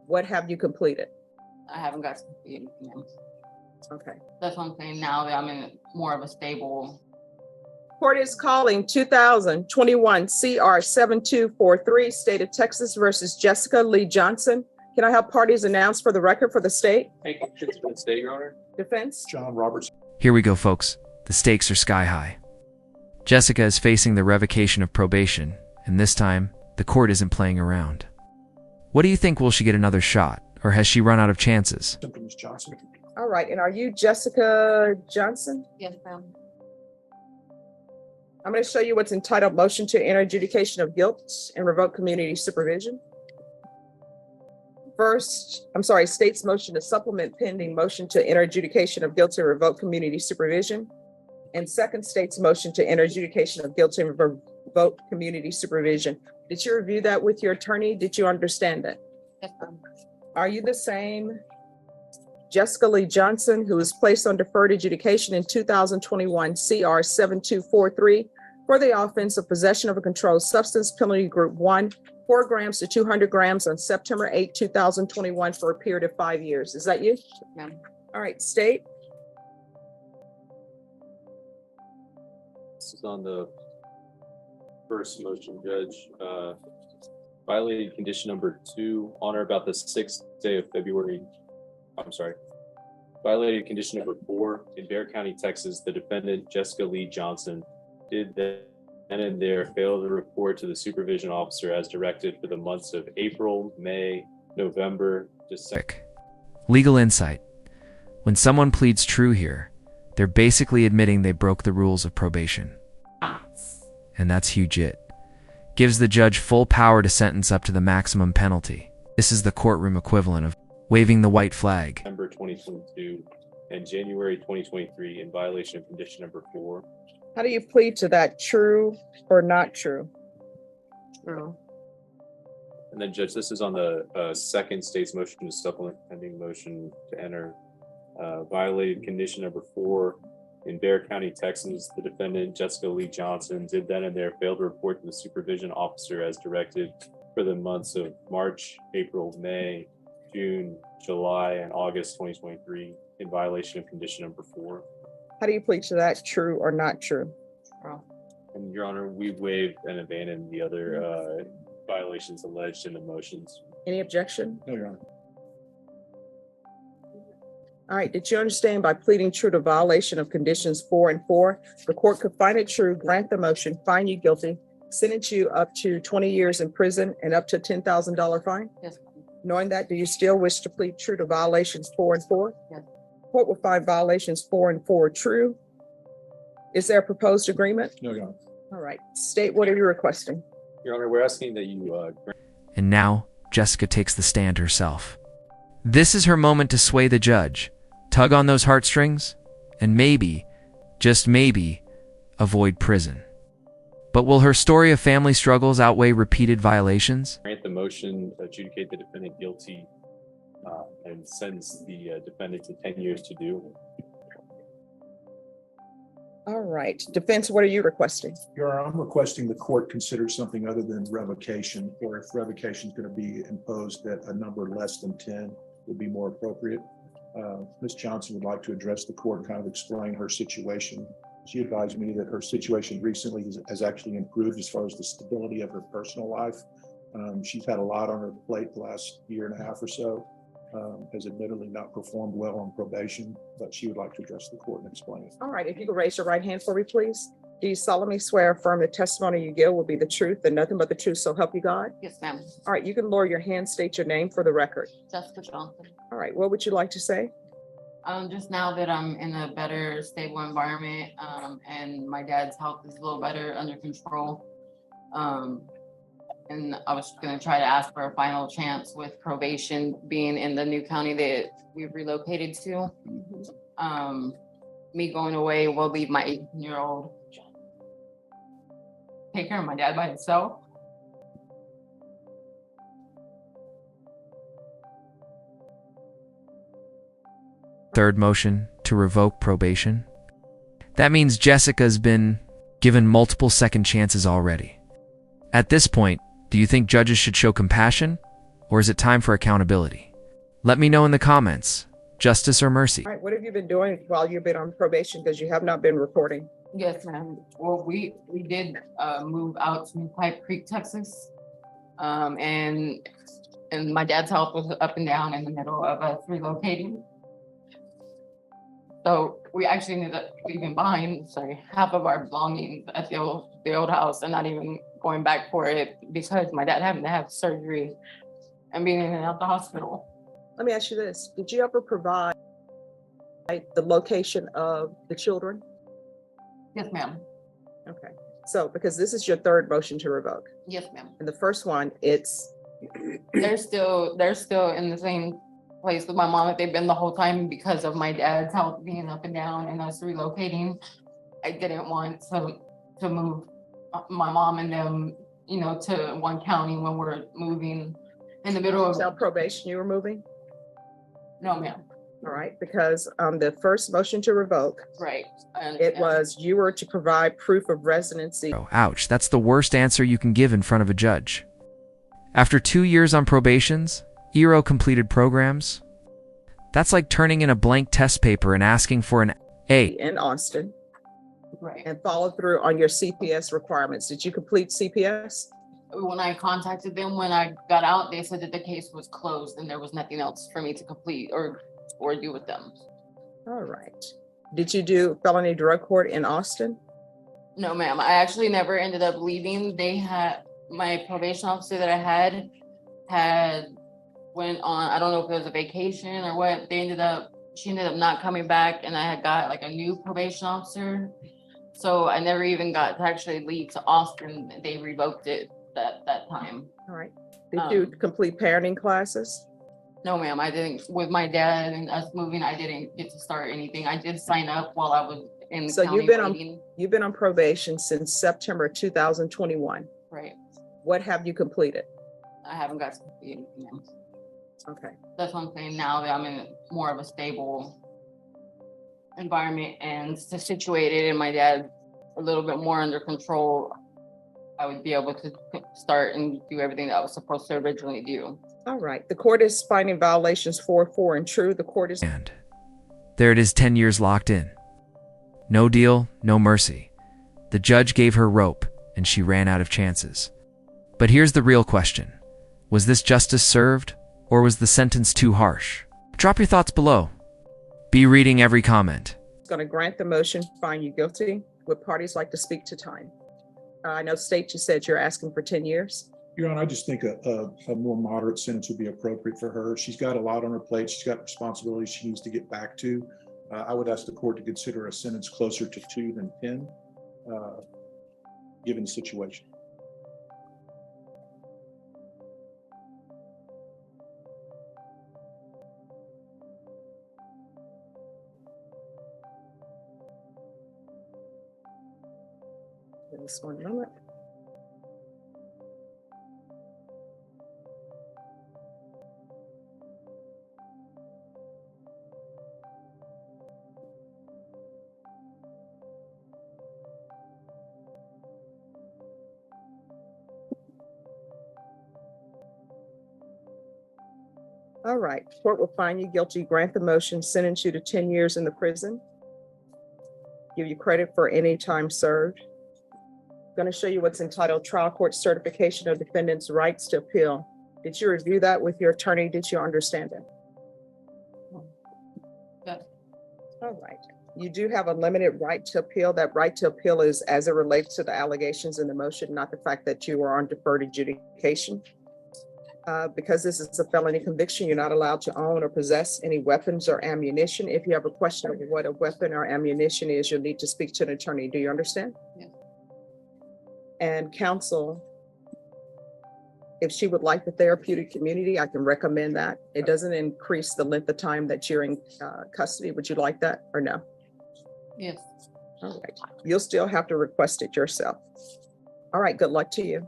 What have you completed? I haven't got to complete anything else. Okay. That's what I'm saying now that I'm in more of a stable. Court is calling 2021 CR 7243, State of Texas versus Jessica Lee Johnson. Can I have parties announced for the record for the state? Thank you. For the state, Your Honor. Defense? John Roberts. Here we go, folks. The stakes are sky high. Jessica is facing the revocation of probation, and this time, the court isn't playing around. What do you think? Will she get another shot, or has she run out of chances? Symptoms Johnson. All right. And are you Jessica Johnson? Yes, ma'am. I'm going to show you what's entitled Motion to Enter Adjudication of Guilt and Revoke Community Supervision. State's motion to supplement pending motion to enter adjudication of guilt and revoke community supervision. And second, state's motion to enter adjudication of guilt and revoke community supervision. Did you review that with your attorney? Did you understand it? Yes, ma'am. Are you the same Jessica Lee Johnson, who was placed on deferred adjudication in 2021 CR 7243 for the offense of possession of a controlled substance, penalty group 1, 4 grams to 200 grams on September 8, 2021 for a period of 5 years? Is that you? Ma'am. All right, state. This is on the first motion, Judge. Violated condition number 2, on or about the 6th day of February. Violated condition number 4, in Bexar County, Texas, the defendant, Jessica Lee Johnson, did then and there fail to report to the supervision officer as directed for the months of April, May, November, December. Legal insight. When someone pleads true here, they're basically admitting they broke the rules of probation. And that's huge. It gives the judge full power to sentence up to the maximum penalty. This is the courtroom equivalent of waving the white flag. December 2022 and January 2023 in violation of condition number 4. How do you plead to that? True or not true? True. And then, Judge, this is on the second state's motion to supplement pending motion to enter. Violated condition number 4, in Bexar County, Texas, the defendant, Jessica Lee Johnson, did then and there fail to report to the supervision officer as directed for the months of March, April, May, June, July, and August 2023 in violation of condition number 4. How do you plead to that? True or not true? True. And Your Honor, we waived and abandoned the other violations alleged in the motions. Any objection? No, Your Honor. All right. Did you understand by pleading true to violation of conditions 4 and 4, the court could find it true, grant the motion, find you guilty, sentence you up to 20 years in prison and up to $10,000 fine? Yes, ma'am. Knowing that, do you still wish to plead true to violations 4 and 4? Yes. Court will find violations 4 and 4 true. Is there a proposed agreement? No, Your Honor. All right. State, what are you requesting? Your Honor, we're asking that you And now, Jessica takes the stand herself. This is her moment to sway the judge, tug on those heartstrings, and maybe, just maybe, avoid prison. But will her story of family struggles outweigh repeated violations? grant the motion, adjudicate the defendant guilty, and sentence the defendant to 10 years to do. All right. Defense, what are you requesting? Your Honor, I'm requesting the court consider something other than revocation, or if revocation is going to be imposed at a number less than 10 would be more appropriate. Ms. Johnson would like to address the court and kind of explain her situation. She advised me that her situation recently has actually improved as far as the stability of her personal life. She's had a lot on her plate the last year and a half or so, has admittedly not performed well on probation, but she would like to address the court and explain it. All right. If you could raise your right hand for me, please. Do you solemnly swear or affirm the testimony you give will be the truth and nothing but the truth, so help you God? Yes, ma'am. All right. You can lower your hand, state your name for the record. Jessica Johnson. All right. What would you like to say? Just now that I'm in a better, stable environment, and my dad's health is a little better under control. And I was gonna try to ask for a final chance with probation being in the new county that we've relocated to. Me going away will leave my 18-year-old take care of my dad by himself. Third motion to revoke probation. That means Jessica's been given multiple second chances already. At this point, do you think judges should show compassion Or is it time for accountability? Let me know in the comments. Justice or mercy? All right, what have you been doing while you've been on probation? Because you have not been reporting. Yes, ma'am. Well, we did move out to Pipe Creek, Texas. And my dad's health was up and down in the middle of us relocating. So we actually ended up leaving behind, half of our belongings at the old house and not even going back for it because my dad having to have surgery and being in and out the hospital. Let me ask you this. Did you ever provide the location of the children? Yes, ma'am. Okay. So, because this is your third motion to revoke. Yes, ma'am. And the first one, it's, They're still in the same place with my mom that they've been the whole time because of my dad's health being up and down and us relocating. I didn't want to move my mom and them, to one county when we're moving in the middle of. now probation you were moving? No, ma'am. All right, because the first motion to revoke, Right. it was you were to provide proof of residency. Oh, ouch, that's the worst answer you can give in front of a judge. After 2 years on probations, ERO completed programs. That's like turning in a blank test paper and asking for an A. In Austin, Right. and follow through on your CPS requirements. Did you complete CPS? When I contacted them, when I got out, they said that the case was closed and there was nothing else for me to complete or do with them. All right. Did you do felony drug court in Austin? No, ma'am. I actually never ended up leaving. They had my probation officer that I had went on, I don't know if it was a vacation or what. She ended up not coming back, and I had got like a new probation officer. So I never even got to actually leave to Austin. They revoked it that time. All right. Did you complete parenting classes? No, ma'am, I didn't. With my dad and us moving, I didn't get to start anything. I did sign up while I was in the So county waiting. you've been on probation since September 2021. Right. What have you completed? I haven't got to complete anything, ma'am. Okay. That's what I'm saying. Now that I'm in more of a stable environment and situated and my dad a little bit more under control, I would be able to start and do everything that I was supposed to originally do. All right. The court is finding violations 4 and true. The court is. And there it is, 10 years locked in. No deal, no mercy. The judge gave her rope, and she ran out of chances. But here's the real question. Was this justice served, or was the sentence too harsh? Drop your thoughts below. Be reading every comment. Going to grant the motion, find you guilty. Would parties like to speak to time? I know, State, you said you're asking for 10 years. Your Honor, I just think a more moderate sentence would be appropriate for her. She's got a lot on her plate. She's got responsibilities she needs to get back to. I would ask the court to consider a sentence closer to 2 than 10, given the situation. Give us 1 moment. All right, court will find you guilty, grant the motion, sentence you to 10 years in the prison. Give you credit for any time served. Going to show you what's entitled Trial Court Certification of Defendant's Rights to Appeal. Did you review that with your attorney? Did you understand it? Yes. All right. You do have a limited right to appeal. That right to appeal is as it relates to the allegations in the motion, not the fact that you are on deferred adjudication. Because this is a felony conviction, you're not allowed to own or possess any weapons or ammunition. If you have a question of what a weapon or ammunition is, you'll need to speak to an attorney. Do you understand? Yeah. And counsel, if she would like the therapeutic community, I can recommend that. It doesn't increase the length of time that you're in custody. Would you like that or no? Yes. All right. You'll still have to request it yourself. All right. Good luck to you.